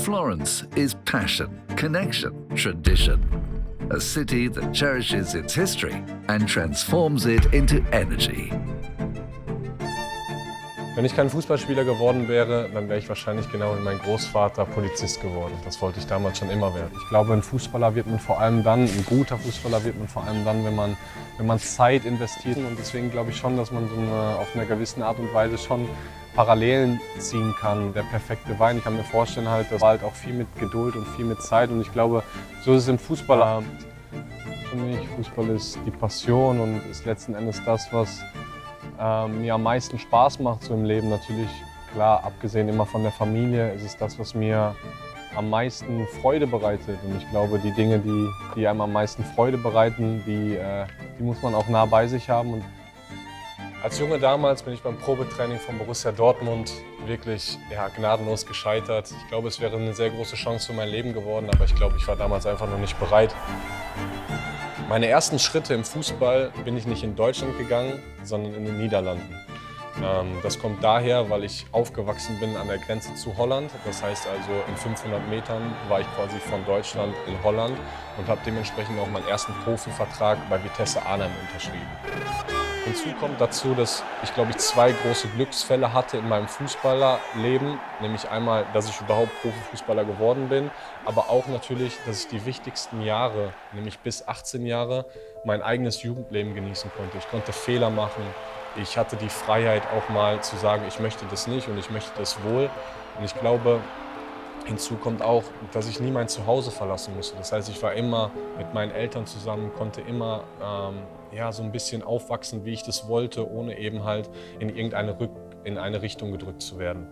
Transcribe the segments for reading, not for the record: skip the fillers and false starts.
Florence is passion, connection, tradition. A city that cherishes its history and transforms it into energy. Wenn ich kein Fußballspieler geworden wäre, dann wäre ich wahrscheinlich genau wie mein Großvater Polizist geworden. Das wollte ich damals schon immer werden. Ich glaube, ein Fußballer wird man vor allem dann, ein guter Fußballer wird man vor allem dann, wenn man Zeit investiert. Und deswegen glaube ich schon, dass man auf einer gewissen Art und Weise schon Parallelen ziehen kann. Der perfekte Wein, ich kann mir vorstellen, das war halt auch viel mit Geduld und viel mit Zeit. Und ich glaube, so ist es im Fußball. Für mich, Fußball ist die Passion und ist letzten Endes das, was mir am meisten Spaß macht so im Leben. Natürlich, klar, abgesehen immer von der Familie, ist es das, was mir am meisten Freude bereitet. Und ich glaube, die Dinge, die einem am meisten Freude bereiten, die muss man auch nah bei sich haben. Und als Junge damals bin ich beim Probetraining von Borussia Dortmund wirklich gnadenlos gescheitert. Ich glaube, es wäre eine sehr große Chance für mein Leben geworden, aber ich glaube, ich war damals einfach noch nicht bereit. Meine ersten Schritte im Fußball bin ich nicht in Deutschland gegangen, sondern in den Niederlanden. Das kommt daher, weil ich aufgewachsen bin an der Grenze zu Holland. Das heißt also, in 500 Metern war ich quasi von Deutschland in Holland und habe dementsprechend auch meinen ersten Profivertrag bei Vitesse Arnhem unterschrieben. Hinzu kommt dazu, dass ich, glaube ich, 2 große Glücksfälle hatte in meinem Fußballerleben. Nämlich einmal, dass ich überhaupt Profifußballer geworden bin, aber auch natürlich, dass ich die wichtigsten Jahre, nämlich bis 18 Jahre, mein eigenes Jugendleben genießen konnte. Ich konnte Fehler machen. Ich hatte die Freiheit auch mal zu sagen, ich möchte das nicht und ich möchte das wohl. Und ich glaube, hinzu kommt auch, dass ich nie mein Zuhause verlassen musste. Das heißt, ich war immer mit meinen Eltern zusammen, konnte immer so ein bisschen aufwachsen, wie ich das wollte, ohne eben halt in eine Richtung gedrückt zu werden.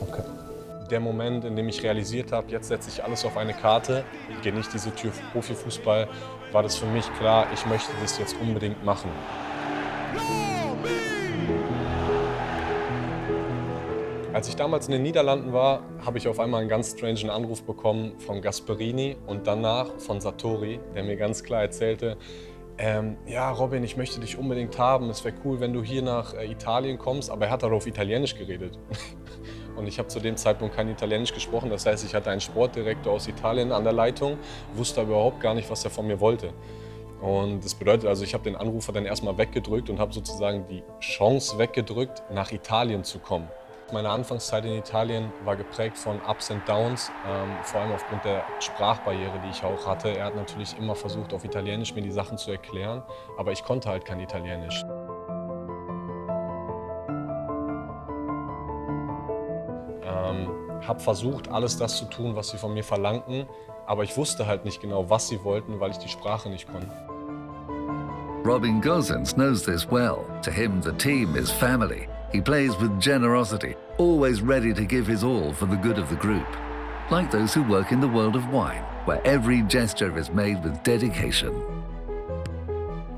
Okay. Der Moment, in dem ich realisiert habe, jetzt setze ich alles auf eine Karte, gehe nicht diese Tür für Profifußball, war das für mich klar, ich möchte das jetzt unbedingt machen. Als ich damals in den Niederlanden war, habe ich auf einmal einen ganz strangen Anruf bekommen von Gasperini und danach von Sartori, der mir ganz klar erzählte, ja Robin, ich möchte dich unbedingt haben, es wäre cool, wenn du hier nach Italien kommst, aber er hat darauf Italienisch geredet. Und ich habe zu dem Zeitpunkt kein Italienisch gesprochen, das heißt, ich hatte einen Sportdirektor aus Italien an der Leitung, wusste aber überhaupt gar nicht, was er von mir wollte. Und das bedeutet also, ich habe den Anrufer dann erstmal weggedrückt und habe sozusagen die Chance weggedrückt, nach Italien zu kommen. Meine Anfangszeit in Italien war geprägt von Ups and Downs, vor allem aufgrund der Sprachbarriere, die ich auch hatte. Er hat natürlich immer versucht, auf Italienisch mir die Sachen zu erklären, aber ich konnte halt kein Italienisch. Habe versucht, alles das zu tun, was sie von mir verlangten, aber ich wusste halt nicht genau, was sie wollten, weil ich die Sprache nicht konnte. Robin Gosens knows this well. To him, the team is family. He plays with generosity, always ready to give his all for the good of the group. Like those who work in the world of wine, where every gesture is made with dedication.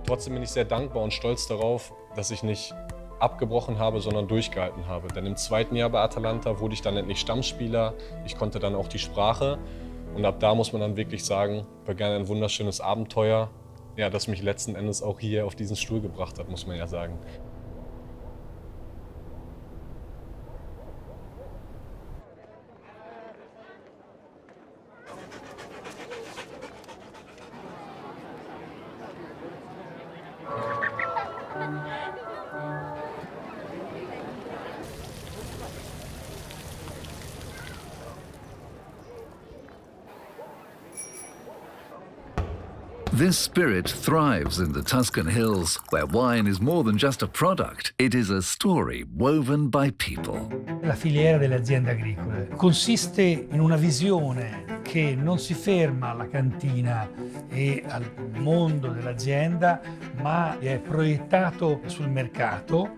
Trotzdem bin ich sehr dankbar und stolz darauf, dass ich nicht abgebrochen habe, sondern durchgehalten habe. Denn im 2. Jahr bei Atalanta wurde ich dann endlich Stammspieler. Ich konnte dann auch die Sprache. Und ab da muss man dann wirklich sagen, begann ein wunderschönes Abenteuer, ja, das mich letzten Endes auch hier auf diesen Stuhl gebracht hat, muss man ja sagen. This spirit thrives in the Tuscan hills, where wine is more than just a product. It is a story woven by people. La filiera delle aziende agricole consiste in una visione che non si ferma alla cantina e al mondo dell'azienda, ma è proiettato sul mercato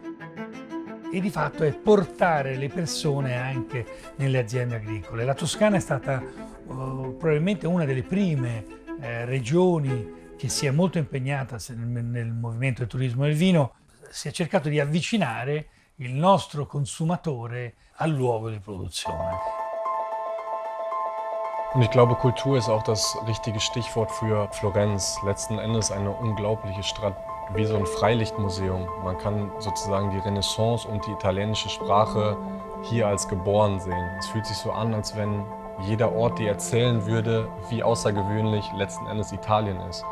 e di fatto è portare le persone anche nelle aziende agricole. La Toscana è stata probabilmente una delle prime regioni che si è molto impegnata nel movimento del turismo del vino, si è cercato di avvicinare il nostro consumatore al luogo di produzione. Und ich glaube, Kultur ist auch das richtige Stichwort für Florenz. Letzten Endes eine unglaubliche Stadt, wie so ein Freilichtmuseum. Man kann sozusagen die Renaissance und die italienische Sprache hier als geboren sehen. Es fühlt sich so an, als wenn jeder Ort dir erzählen würde, wie außergewöhnlich letzten Endes Italien ist.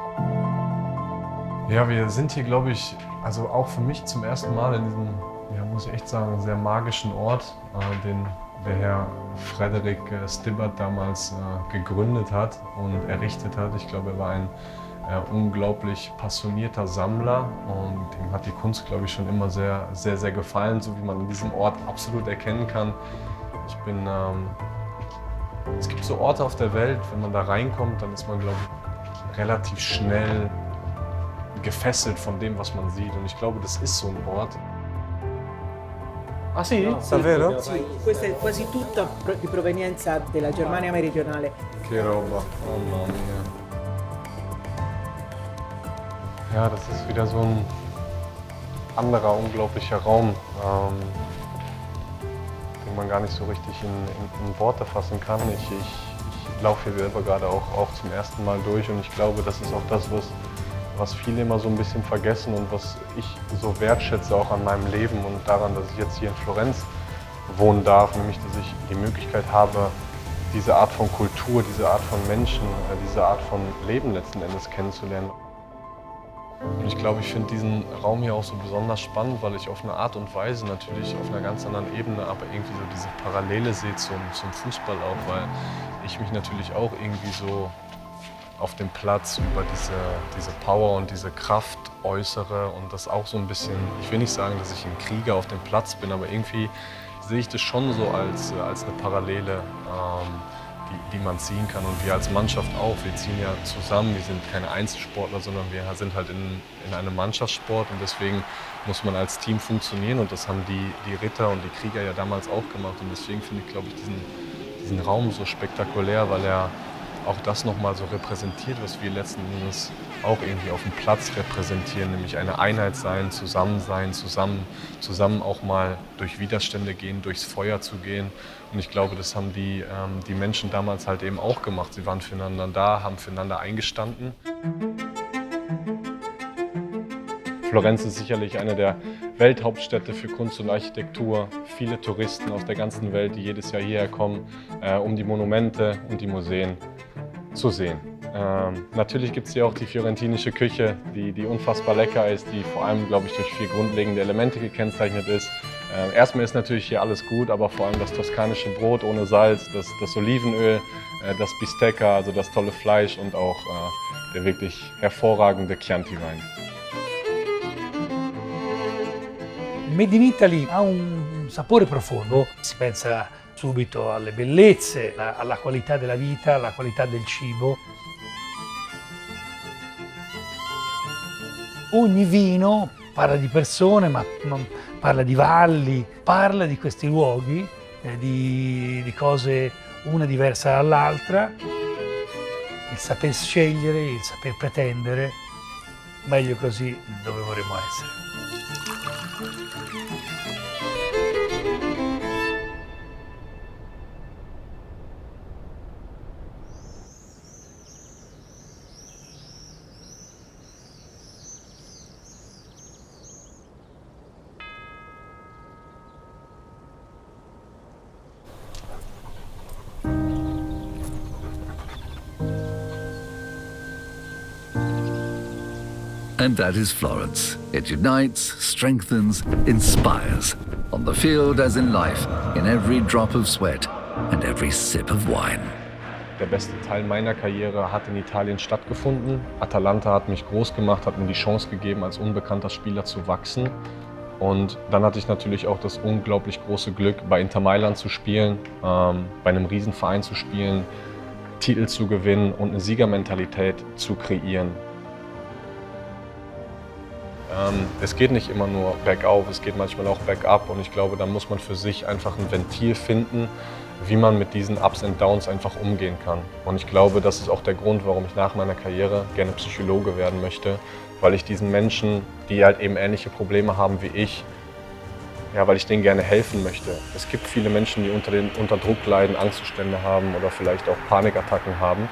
Ja, wir sind hier, glaube ich, also auch für mich zum ersten Mal in diesem, ja, muss ich echt sagen, sehr magischen Ort, den der Herr Frederik Stibbert damals gegründet hat und errichtet hat. Ich glaube, er war ein unglaublich passionierter Sammler und ihm hat die Kunst, glaube ich, schon immer sehr, sehr, sehr gefallen, so wie man an diesem Ort absolut erkennen kann. Es gibt so Orte auf der Welt, wenn man da reinkommt, dann ist man, glaube ich, relativ schnell gefesselt von dem, was man sieht. Und ich glaube, das ist so ein Ort. Ah sì? Davvero? Sì, questa è quasi tutta di provenienza della Germania meridionale. Che roba, mamma mia. Ja, das ist wieder so ein anderer, unglaublicher Raum, den man gar nicht so richtig in Worte fassen kann. Ich laufe hier selber gerade auch zum ersten Mal durch und ich glaube, das ist auch das, was viele immer so ein bisschen vergessen und was ich so wertschätze auch an meinem Leben und daran, dass ich jetzt hier in Florenz wohnen darf, nämlich dass ich die Möglichkeit habe, diese Art von Kultur, diese Art von Menschen, diese Art von Leben letzten Endes kennenzulernen. Und ich glaube, ich finde diesen Raum hier auch so besonders spannend, weil ich auf eine Art und Weise natürlich auf einer ganz anderen Ebene, aber irgendwie so diese Parallele sehe zum Fußball auch, weil ich mich natürlich auch irgendwie so auf dem Platz über diese Power und diese Kraft äußere und das auch so ein bisschen, ich will nicht sagen, dass ich ein Krieger auf dem Platz bin, aber irgendwie sehe ich das schon so als eine Parallele, die man ziehen kann und wir als Mannschaft auch. Wir ziehen ja zusammen, wir sind keine Einzelsportler, sondern wir sind halt in einem Mannschaftssport und deswegen muss man als Team funktionieren und das haben die Ritter und die Krieger ja damals auch gemacht und deswegen finde ich, glaube ich, diesen Raum so spektakulär, weil er auch das nochmal so repräsentiert, was wir letzten Endes auch irgendwie auf dem Platz repräsentieren, nämlich eine Einheit sein, zusammen auch mal durch Widerstände gehen, durchs Feuer zu gehen. Und ich glaube, das haben die Menschen damals halt eben auch gemacht. Sie waren füreinander da, haben füreinander eingestanden. Florenz ist sicherlich eine der Welthauptstädte für Kunst und Architektur. Viele Touristen aus der ganzen Welt, die jedes Jahr hierher kommen, um die Monumente und die Museen zu sehen. Natürlich gibt es hier auch die fiorentinische Küche, die unfassbar lecker ist, die vor allem, glaube ich, durch 4 grundlegende Elemente gekennzeichnet ist. Erstmal ist natürlich hier alles gut, aber vor allem das toskanische Brot ohne Salz, das Olivenöl, das Bistecca, also das tolle Fleisch und auch der wirklich hervorragende Chianti-Wein. Made in Italy ha un sapore profondo, si pensa subito alle bellezze, alla qualità della vita, alla qualità del cibo. Ogni vino parla di persone, ma parla di valli, parla di questi luoghi, di cose una diversa dall'altra. Il saper scegliere, il saper pretendere, meglio così dove vorremmo essere. And that is Florence. It unites, strengthens, inspires. On the field as in life, in every drop of sweat and every sip of wine. Der beste Teil meiner Karriere hat in Italien stattgefunden. Atalanta hat mich groß gemacht, hat mir die Chance gegeben, als unbekannter Spieler zu wachsen. Und dann hatte ich natürlich auch das unglaublich große Glück, bei Inter Mailand zu spielen, bei einem Riesenverein zu spielen, Titel zu gewinnen und eine Siegermentalität zu kreieren. Es geht nicht immer nur bergauf, es geht manchmal auch bergab und ich glaube, da muss man für sich einfach ein Ventil finden, wie man mit diesen Ups and Downs einfach umgehen kann. Und ich glaube, das ist auch der Grund, warum ich nach meiner Karriere gerne Psychologe werden möchte, weil ich diesen Menschen, die halt eben ähnliche Probleme haben wie ich, ja, weil ich denen gerne helfen möchte. Es gibt viele Menschen, die unter Druck leiden, Angstzustände haben oder vielleicht auch Panikattacken haben.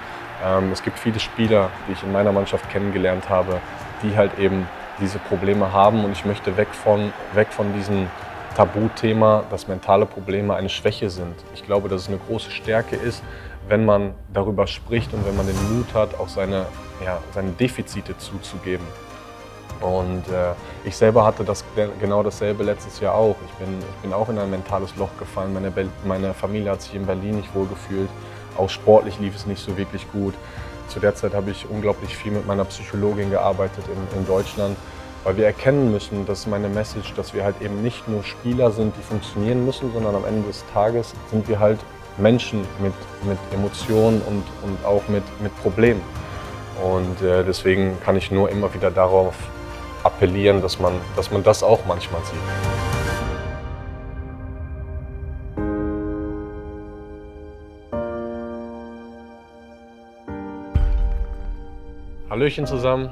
Es gibt viele Spieler, die ich in meiner Mannschaft kennengelernt habe, die halt eben diese Probleme haben, und ich möchte weg von diesem Tabuthema, dass mentale Probleme eine Schwäche sind. Ich glaube, dass es eine große Stärke ist, wenn man darüber spricht und wenn man den Mut hat, auch seine Defizite zuzugeben. Und ich selber hatte genau dasselbe letztes Jahr auch. Ich bin auch in ein mentales Loch gefallen. Meine Familie hat sich in Berlin nicht wohlgefühlt. Auch sportlich lief es nicht so wirklich gut. Zu der Zeit habe ich unglaublich viel mit meiner Psychologin gearbeitet in Deutschland, weil wir erkennen müssen, das ist meine Message, dass wir halt eben nicht nur Spieler sind, die funktionieren müssen, sondern am Ende des Tages sind wir halt Menschen mit Emotionen und auch mit Problemen. Und deswegen kann ich nur immer wieder darauf appellieren, dass man das auch manchmal sieht. Hallöchen zusammen,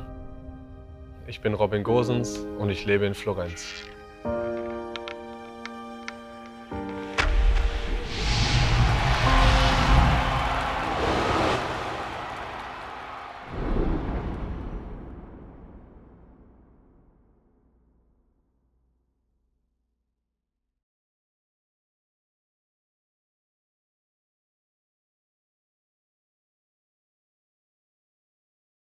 ich bin Gosens und ich lebe in Florenz.